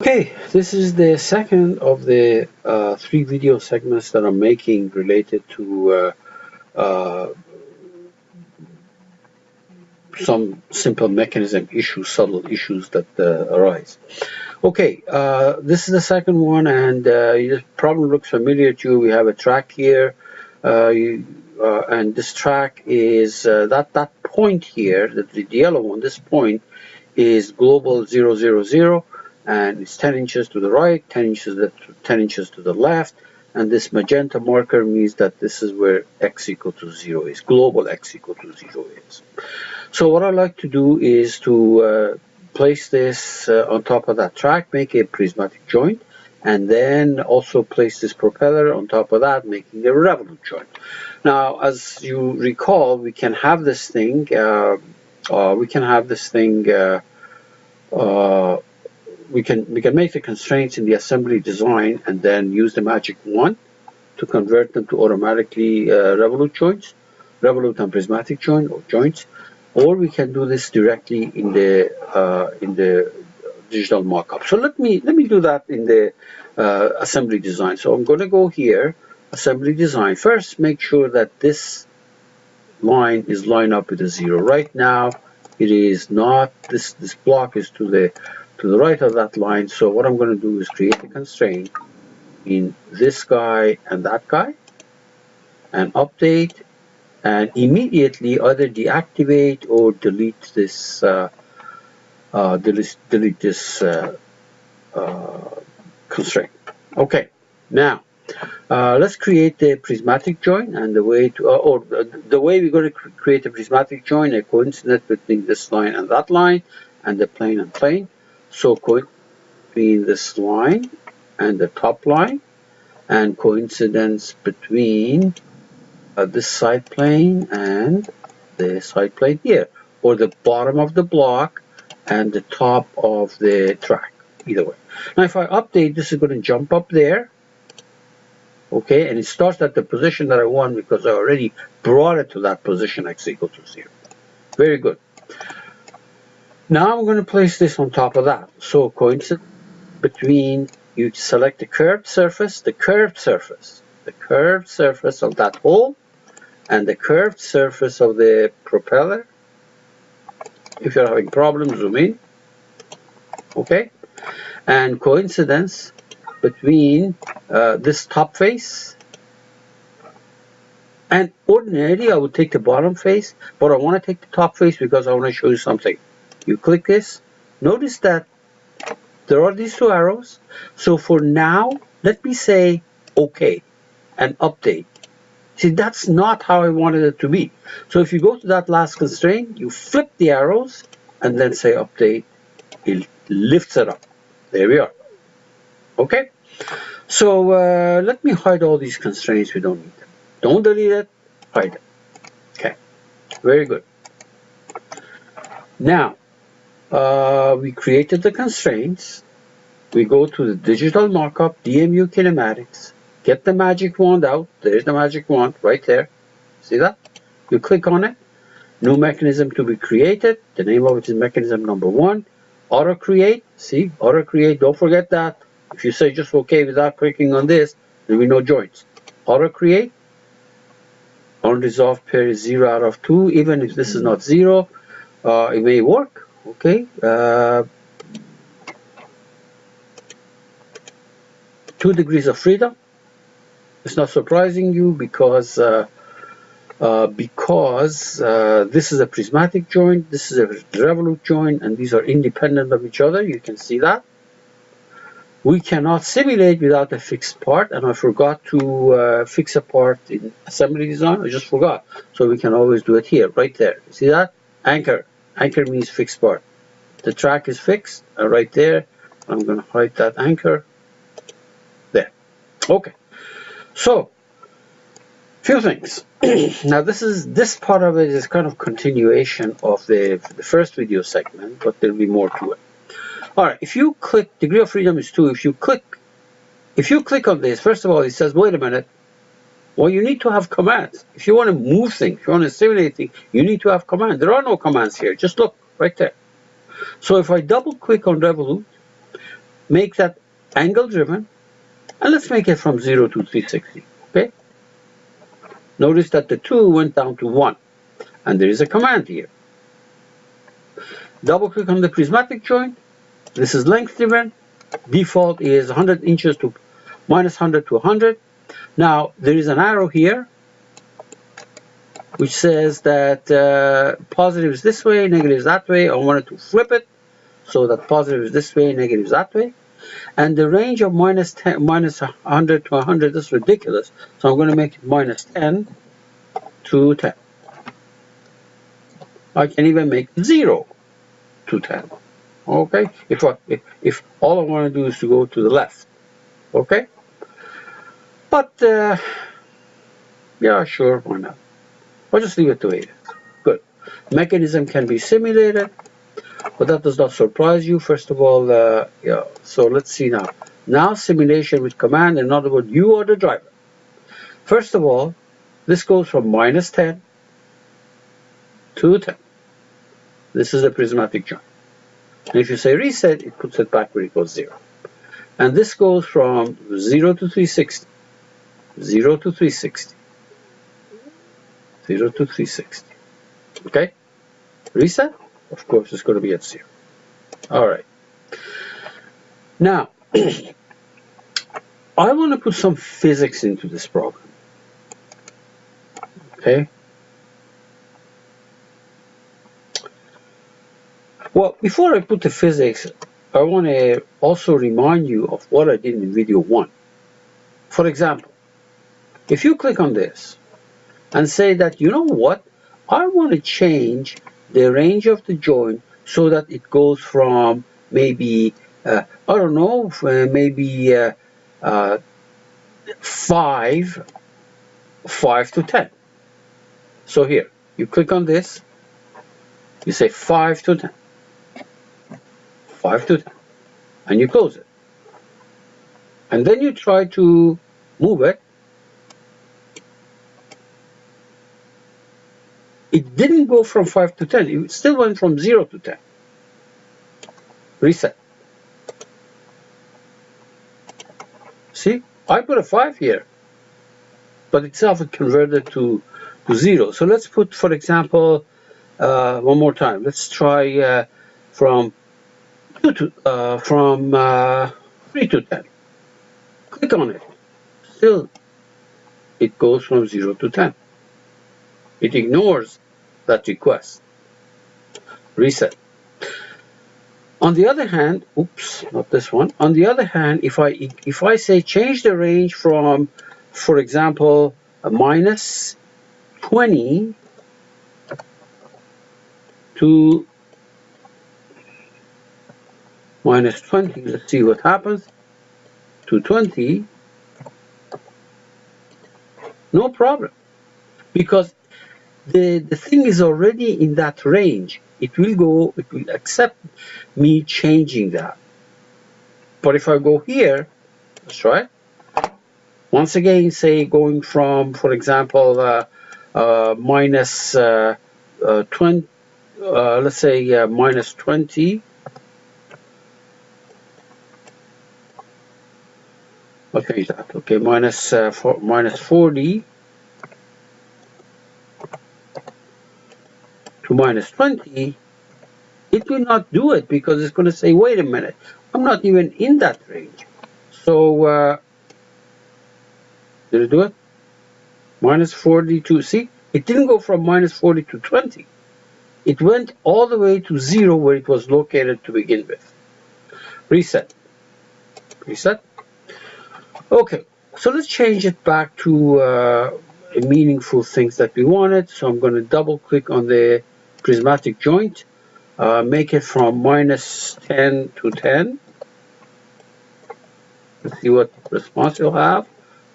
Okay, this is the second of the three video segments that I'm making related to some simple mechanism issues, subtle issues that arise. Okay, this is the second one, and this problem looks familiar to you. We have a track here, and this track is that point here, the yellow one. This point is global 000, and it's 10 inches to the right, 10 inches to the left, and this magenta marker means that this is where x equal to 0 is, global x equal to 0 is. So what I like to do is to place this on top of that track, make a prismatic joint, and then also place this propeller on top of that, making a revolute joint. Now, as you recall, we can have this thing, we can make the constraints in the assembly design and then use the magic wand to convert them to automatically revolute joints, revolute and prismatic joint or joints, or we can do this directly in the digital markup. So let me do that in the assembly design. So I'm going to go here, assembly design. First, make sure that this line is lined up with a 0. Right now, it is not. This block is to the right of that line. So what I'm going to do is create a constraint in this guy and that guy, and update, and immediately either deactivate or delete this constraint. Okay, now let's create the prismatic joint, and the way we're going to create a prismatic joint, a coincidence between this line and that line, and the plane and plane. So coincidence between this line and the top line, and coincidence between this side plane and the side plane here, or the bottom of the block and the top of the track, either way. Now if I update, this is going to jump up there, okay, and it starts at the position that I want because I already brought it to that position, x equal to 0. Very good. Now I'm going to place this on top of that. So coincidence between, you select the curved surface of that hole, and the curved surface of the propeller. If you're having problems, zoom in. Okay, and coincidence between this top face, and ordinarily I would take the bottom face, but I want to take the top face because I want to show you something. You click this, notice that there are these two arrows. So for now, let me say OK and update. See, that's not how I wanted it to be. So if you go to that last constraint, you flip the arrows and then say update, it lifts it up. There we are. Okay, so let me hide all these constraints. We don't need them. Don't delete it, hide them. Okay, very good. Now, we created the constraints. We go to the digital markup, DMU kinematics, get the magic wand out. There's the magic wand right there. See that? You click on it. New mechanism to be created. The name of it is mechanism number 1. Auto create. See, auto create. Don't forget that. If you say just OK without clicking on this, there will be no joints. Auto create. Unresolved pair is 0 out of 2. Even if this is not 0, it may work. Okay. 2 degrees of freedom. It's not surprising you because this is a prismatic joint, this is a revolute joint, and these are independent of each other. You can see that. We cannot simulate without a fixed part, and I forgot to fix a part in assembly design. I just forgot. So we can always do it here, right there. See that? Anchor. Anchor means fixed part. The track is fixed right there. I'm going to hide that anchor. There. Okay. So, few things. Now this part of it is kind of continuation of the first video segment, but there'll be more to it. All right, if you click, degree of freedom is 2. If you click on this, first of all, it says, wait a minute. Well, you need to have commands. If you want to move things, if you want to simulate things, you need to have commands. There are no commands here. Just look right there. So if I double click on revolute, make that angle driven, and let's make it from 0 to 360. Okay? Notice that the 2 went down to 1, and there is a command here. Double click on the prismatic joint. This is length driven. Default is 100 inches to minus 100 to 100. Now there is an arrow here which says that positive is this way, negative is that way. I wanted to flip it so that positive is this way, negative is that way. And the range of minus 100 to 100 is ridiculous. So I'm going to make it minus 10 to 10. I can even make 0 to 10. Okay? If all I want to do is to go to the left. Okay? But, yeah, sure, why not? I'll just leave it the way it is. Good. Mechanism can be simulated, but that does not surprise you. First of all, yeah, so let's see now. Now simulation with command, in other words, you are the driver. First of all, this goes from minus 10 to 10. This is a prismatic joint. And if you say reset, it puts it back where it was 0. And this goes from 0 to 360. 0 to 360. 0 to 360. Okay? Reset? Of course, it's going to be at 0. All right. Now, I want to put some physics into this program. Okay? Well, before I put the physics, I want to also remind you of what I did in video 1. For example, if you click on this and say that, you know what, I want to change the range of the joint so that it goes from maybe, I don't know, maybe 5 to 10. So here, you click on this, you say 5 to 10. 5 to 10. And you close it. And then you try to move it. It didn't go from 5 to 10. It still went from 0 to 10. Reset. See, I put a 5 here, but itself it converted to 0. So let's put, for example, one more time. Let's try from 3 to 10. Click on it. Still, it goes from 0 to 10. It ignores that request. Reset. On the other hand, oops, not this one. On the other hand, if I say change the range from, for example, a minus 20 to minus 20, let's see what happens, to 20, no problem. Because the thing is already in that range. It will accept me changing that. But if I go here, let's try. Once again, say going from, for example, minus 20, let's say minus 20. Okay, that okay, minus 40 to minus 20, it will not do it because it's going to say, wait a minute, I'm not even in that range. So, did it do it? Minus 40 to, see, it didn't go from minus 40 to 20. It went all the way to 0 where it was located to begin with. Reset. Reset. Okay, so let's change it back to meaningful things that we wanted. So I'm going to double click on the prismatic joint, make it from minus 10 to 10. Let's see what response you'll have.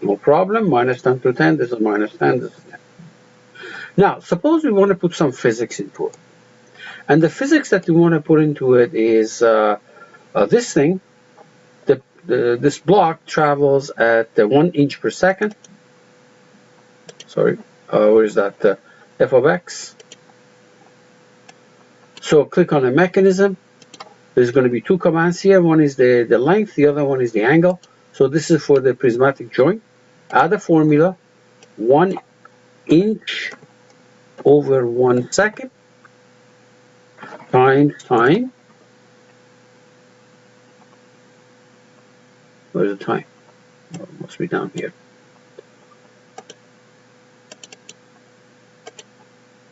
No problem, minus 10 to 10, this is minus 10, this is 10. Now, suppose we want to put some physics into it. And the physics that we want to put into it is this thing. This block travels at 1 inch per second. Sorry, where is that? F of x. So click on the mechanism, There's going to be two commands here. One is the length, the other one is the angle. So this is for the prismatic joint. Add a formula, 1 inch over 1 second times time. Where's the time? Oh, it must be down here.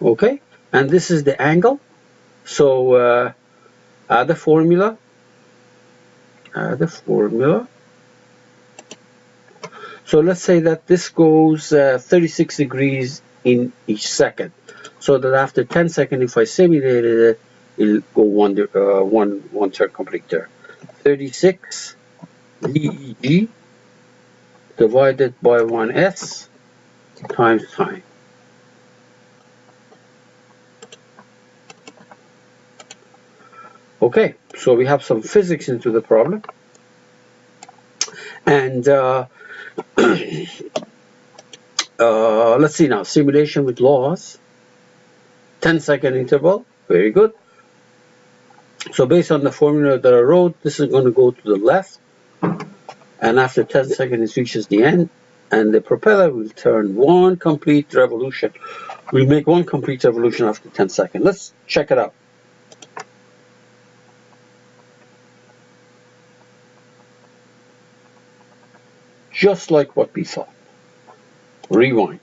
Okay, and this is the angle. So add the formula. So let's say that this goes 36 degrees in each second. So that after 10 seconds, if I simulated it, it'll go one third complete there. 36 DEG divided by 1S times time. Okay, so we have some physics into the problem. And let's see now, simulation with laws, 10-second interval, very good. So based on the formula that I wrote, this is going to go to the left, and after 10 seconds it reaches the end, and the propeller will turn one complete revolution. We'll make one complete revolution after 10 seconds. Let's check it out. Just like what we thought. Rewind.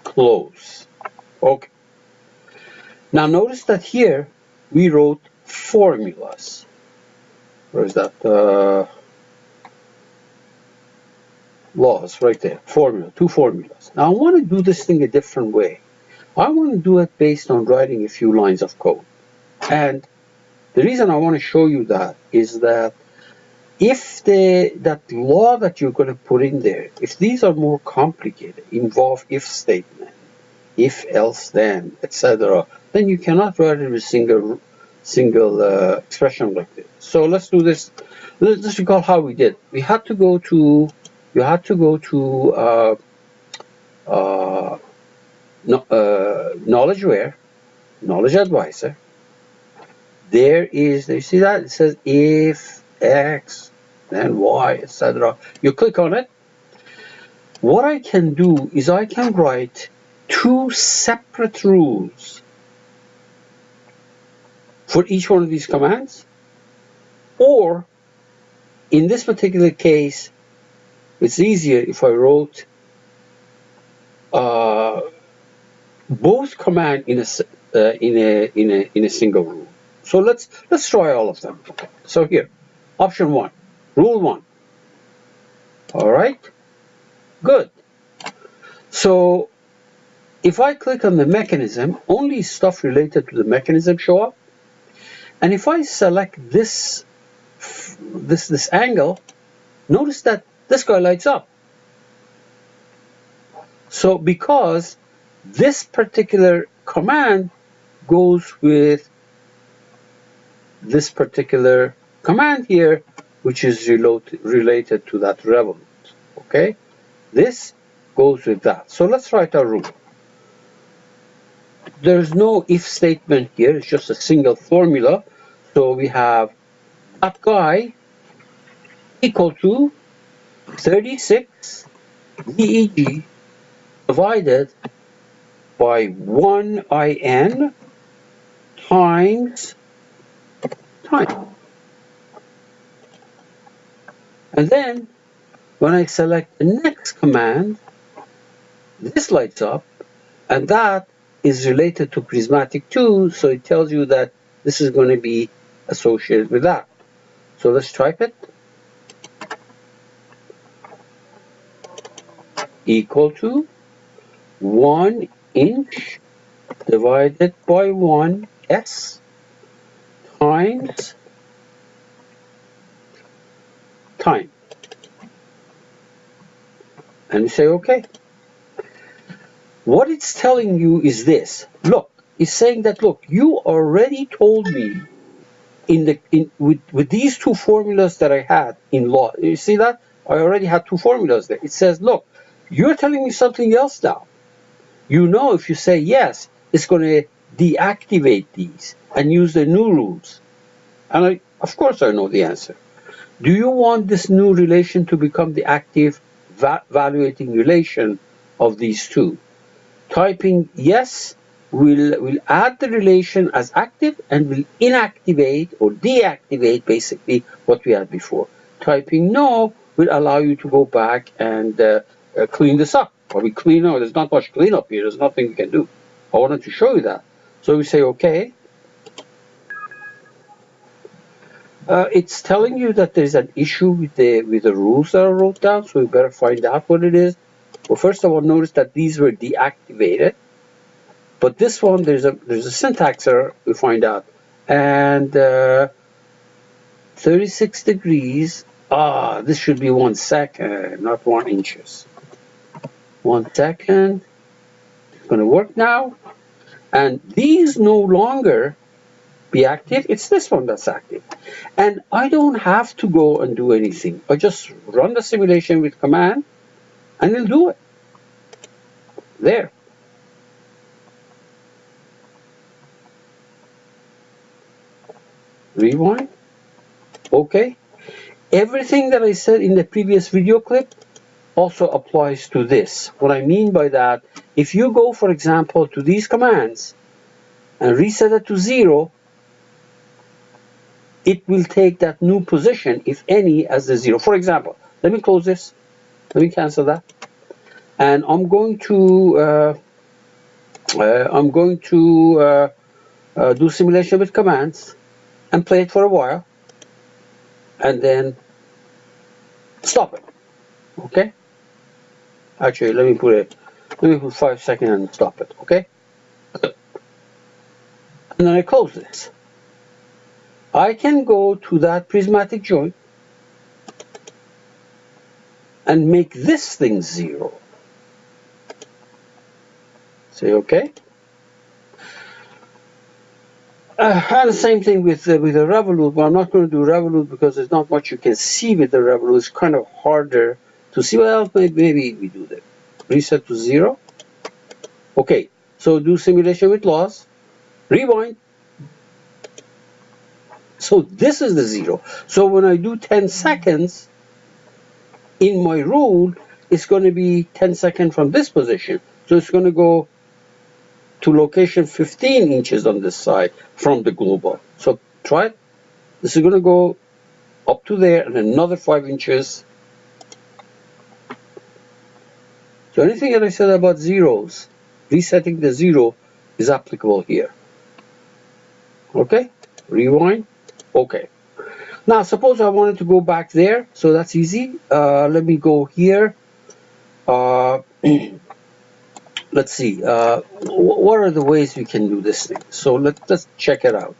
Close. Okay. Now notice that here we wrote formulas. Where is that? Laws right there. Formula. Two formulas. Now I want to do this thing a different way. I want to do it based on writing a few lines of code. And the reason I want to show you that is that if that law that you're going to put in there, if these are more complicated, involve if statement, if else then, etc., then you cannot write it with single expression like this. So let's do this. Let's recall how we did. We had to go to knowledge where, knowledge advisor. There is, you see that? It says if X, then Y, etc. You click on it. What I can do is I can write two separate rules for each one of these commands. Or, in this particular case, it's easier if I wrote both commands in a single rule. So let's try all of them. So here, option 1, rule 1. All right, good. So if I click on the mechanism, only stuff related to the mechanism show up. And if I select this angle, notice that this guy lights up. So because this particular command goes with this particular command here, which is related to that revolute. Okay, this goes with that. So let's write our rule. There's no if statement here, it's just a single formula. So we have that guy equal to 36 DEG divided by 1 IN times time. And then when I select the next command, this lights up, and that is related to prismatic 2, so it tells you that this is going to be associated with that. So let's type it. Equal to 1 inch divided by 1 S times time. And you say, okay. What it's telling you is this. Look, it's saying that, look, you already told me with these two formulas that I had in law. You see that? I already had two formulas there. It says, look, you're telling me something else now. You know, if you say yes, it's going to deactivate these and use the new rules. And of course I know the answer. Do you want this new relation to become the active valuating relation of these two? Typing yes will add the relation as active and will inactivate or deactivate basically what we had before. Typing no will allow you to go back and clean this up. Or we clean up. There's not much cleanup here. There's nothing we can do. I wanted to show you that. So we say okay. It's telling you that there's an issue with the rules that I wrote down, so we better find out what it is. Well, first of all, notice that these were deactivated, but this one there's a syntax error. We find out, and 36 degrees. This should be 1 second, not 1 inches. 1 second. It's going to work now, and these no longer be active. It's this one that's active. And I don't have to go and do anything. I just run the simulation with command and it'll do it. There. Rewind. Okay. Everything that I said in the previous video clip also applies to this. What I mean by that, if you go, for example, to these commands and reset it to 0, it will take that new position, if any, as the 0. For example, let me close this. Let me cancel that. And I'm going to do simulation with commands and play it for a while, and then stop it. Okay? Actually, let me put 5 seconds and stop it. Okay? And then I close this. I can go to that prismatic joint and make this thing 0. Say okay. And the same thing with the revolute, but I'm not going to do revolute because there's not much you can see with the revolute. It's kind of harder to see. Well, maybe we do that. Reset to 0. Okay, so do simulation with loss. Rewind. So this is the 0. So when I do 10 seconds, in my rule, it's going to be 10 seconds from this position. So it's going to go to location 15 inches on this side from the global. So try it. This is going to go up to there and another 5 inches. So anything that I said about zeros, resetting the 0 is applicable here. Okay, rewind. Okay. Now suppose I wanted to go back there, so that's easy. Let me go here. Let's see. What are the ways we can do this thing? So let's check it out.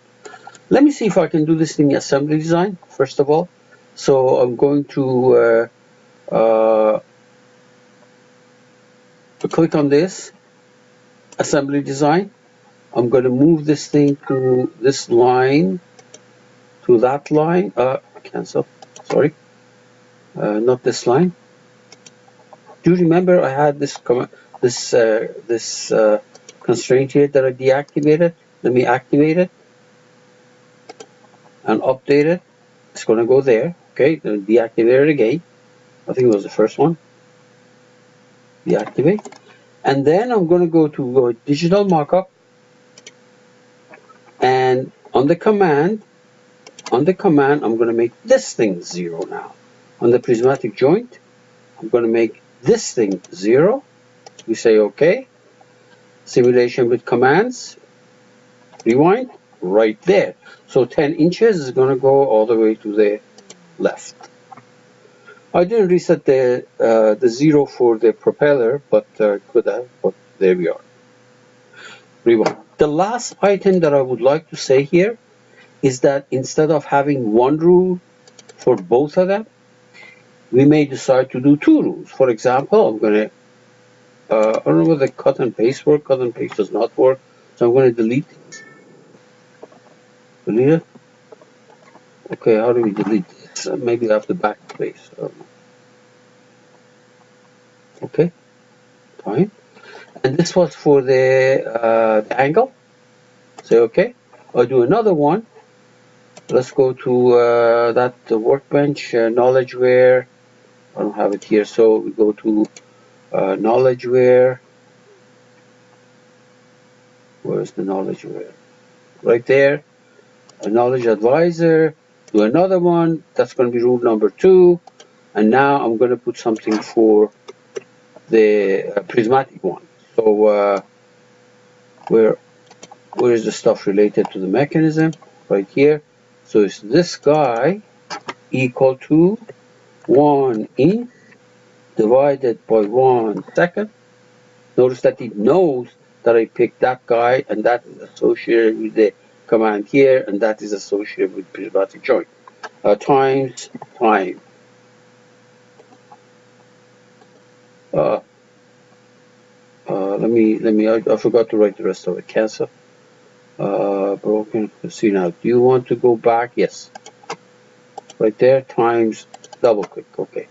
Let me see if I can do this thing assembly design first of all. So I'm going to click on this assembly design. I'm going to move this thing to this line, to that line. Cancel. Sorry, not this line. Do you remember I had this constraint here that I deactivated? Let me activate it and update it. It's going to go there. Okay, then deactivate it again. I think it was the first one. Deactivate. And then I'm going to go to digital markup, and on the command, I'm going to make this thing 0 now. On the prismatic joint, I'm going to make this thing 0. We say OK. Simulation with commands. Rewind. Right there. So 10 inches is going to go all the way to the left. I didn't reset the 0 for the propeller, but could have. But there we are. Rewind. The last item that I would like to say here is that instead of having one rule for both of them, we may decide to do 2 rules. For example, I'm going to, I don't know whether cut and paste work. Cut and paste does not work. So I'm going to delete it. Delete it. Okay, how do we delete this? Maybe I have to backspace. I don't know. Okay, fine. And this was for the angle. Say okay. I'll do another one. let's go to that workbench, knowledge where. I don't have it here, so we go to knowledge where. Where's the knowledge where? Right there. A knowledge advisor. Do another one. That's going to be rule number 2. And now I'm going to put something for the prismatic one. So where is the stuff related to the mechanism? Right here. So it's this guy equal to 1 inch divided by 1 second. Notice that it knows that I picked that guy, and that is associated with the command here, and that is associated with prismatic joint. Times time. I forgot to write the rest of it. Cancel. Broken. Let's see now. Do you want to go back? Yes. Right there. Times double click. Okay.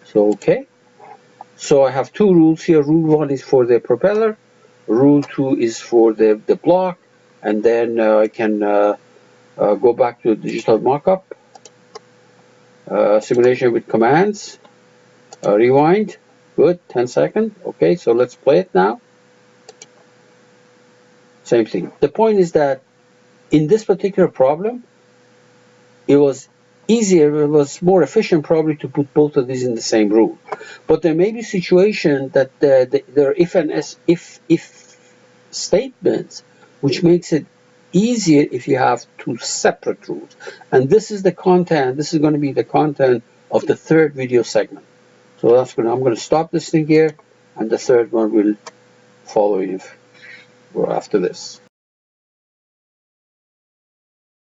So okay. So I have 2 rules here. Rule 1 is for the propeller. Rule 2 is for the block. And then I can go back to digital mockup. Simulation with commands. Rewind. Good. 10 seconds. Okay. So let's play it now. Same thing. The point is that in this particular problem, it was easier, it was more efficient probably to put both of these in the same rule. But there may be situations that there are if statements, which makes it easier if you have 2 separate rules. And this is the content, this is going to be the content of the 3rd video segment. So I'm going to stop this thing here, and the 3rd one will follow you after this.